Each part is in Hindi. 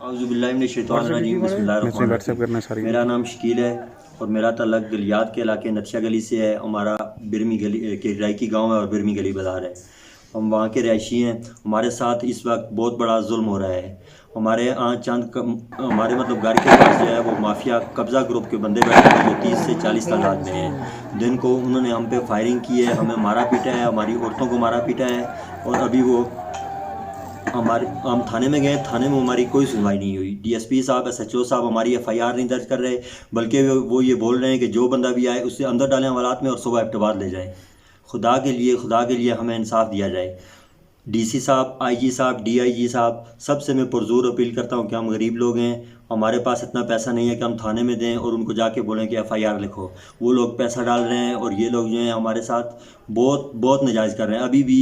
औज़ुबिल्लाहिमिनश्शैतानिर्रजीम व्हाट्सएप करना बिस्मिल्लाहिर्रहमानिर्रहीम। सारी मेरा नाम शकील है और मेरा तल्लक गलियात के इलाके नथिया गली से है। हमारा बिरमी गली के रायकी गांव है और बिरमी गली बाज़ार है। हम वहाँ के रहायशी हैं। हमारे साथ इस वक्त बहुत बड़ा जुल्म हो रहा है। हमारे यहाँ हमारे मतलब घर के पास जो है वो माफिया कब्ज़ा ग्रुप के बंदे बैठे हुए हैं जो 30 से 40 तादाद में हैं। दिन को उन्होंने हम पे फायरिंग की है, हमें मारा पीटा है, हमारी औरतों को मारा पीटा है। और अभी वो हमारे हम थाने में गए, थाने में हमारी कोई सुनवाई नहीं हुई। डीएसपी साहब, एसएचओ साहब हमारी एफआईआर नहीं दर्ज कर रहे, बल्कि वो ये बोल रहे हैं कि जो बंदा भी आए उसे अंदर डालें हवालात में और सुबह एबटाबाद ले जाएं। खुदा के लिए हमें इंसाफ दिया जाए। डीसी साहब, आईजी साहब, डीआईजी साहब, सबसे मैं पुरजोर अपील करता हूँ कि हम गरीब लोग हैं, हमारे पास इतना पैसा नहीं है कि हम थाने में दें और उनको जाके बोलें कि एफआईआर लिखो। वो लोग पैसा डाल रहे हैं और ये लोग जो हैं हमारे साथ बहुत बहुत नाजायज़ कर रहे हैं। अभी भी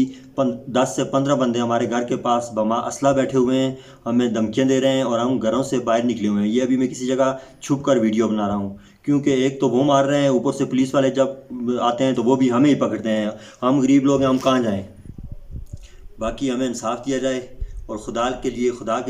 10 से 15 बंदे हमारे घर के पास बमा असला बैठे हुए हैं, हमें धमकियाँ दे रहे हैं और हम घरों से बाहर निकले हुए हैं। ये अभी मैं किसी जगह छुप कर वीडियो बना रहा हूँ, क्योंकि एक तो वो मार रहे हैं, ऊपर से पुलिस वाले जब आते हैं तो वो भी हमें ही पकड़ते हैं। हम गरीब लोग हैं, हम कहाँ जाएँ। बाकी हमें इंसाफ दिया जाए और खुदा के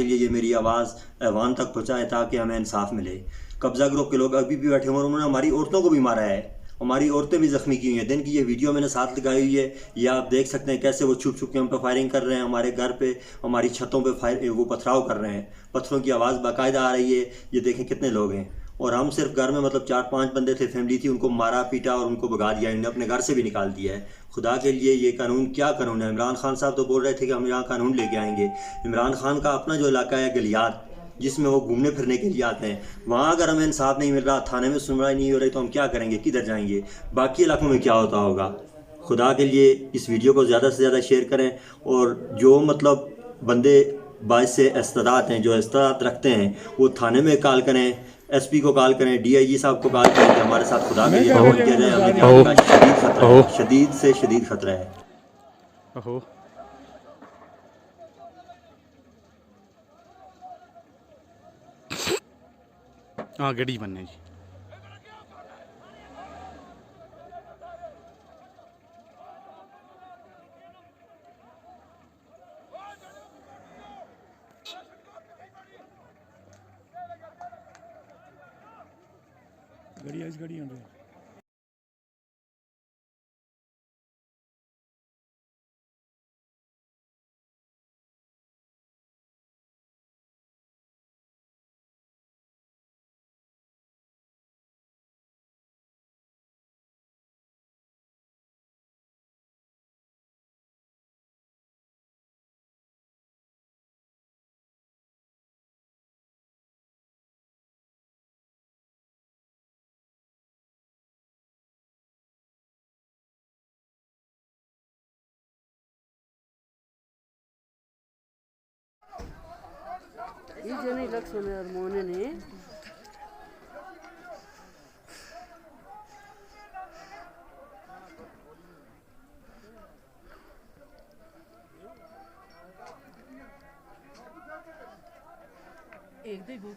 लिए ये मेरी आवाज़ ऐवान तक पहुँचाए ताकि हमें इंसाफ मिले। कब्ज़ा ग्रुप के लोग अभी भी बैठे हुए हैं और उन्होंने हमारी औरतों को भी मारा है, हमारी औरतें भी ज़ख्मी की हुई हैं। दिन की ये वीडियो मैंने साथ लगाई हुई है, ये आप देख सकते हैं कैसे वो छुप छुप के हम पे फायरिंग कर रहे हैं, हमारे घर पे, हमारी छतों पे वो पथराव कर रहे हैं। पत्थरों की आवाज़ बाकायदा आ रही है। ये देखें कितने लोग हैं और हम सिर्फ घर में मतलब 4-5 बंदे थे, फैमिली थी, उनको मारा पीटा और उनको भगा दिया, इन्हें अपने घर से भी निकाल दिया है। खुदा के लिए ये कानून क्या कानून है। इमरान खान साहब तो बोल रहे थे कि हम यहाँ कानून लेके आएंगे। इमरान खान का अपना जो इलाका है गलियात, जिसमें वो घूमने फिरने के लिए आते हैं, वहाँ अगर हमें इंसाफ नहीं मिल रहा, थाने में सुनवाई नहीं हो रही, तो हम क्या करेंगे, किधर जाएंगे। बाकी इलाकों में क्या होता होगा। खुदा के लिए इस वीडियो को ज़्यादा से ज़्यादा शेयर करें और जो मतलब बंदे बाइस से इस्तेदाद हैं, जो इस्तेदाद रखते हैं, वो थाने में कॉल करें, एसपी को कॉल करें, डीआईजी साहब को कॉल करें कि हमारे साथ खुदा के लिए ताउन किया जाए। हमें जान अहो का शदीद खतरा अहो है, शदीद से शदीद खतरा है। अहो। हाँ गड्डी बनने जी। गड़ी ಈ ಜನ ಇಲೆಕ್ಷನ್ मोने एक दो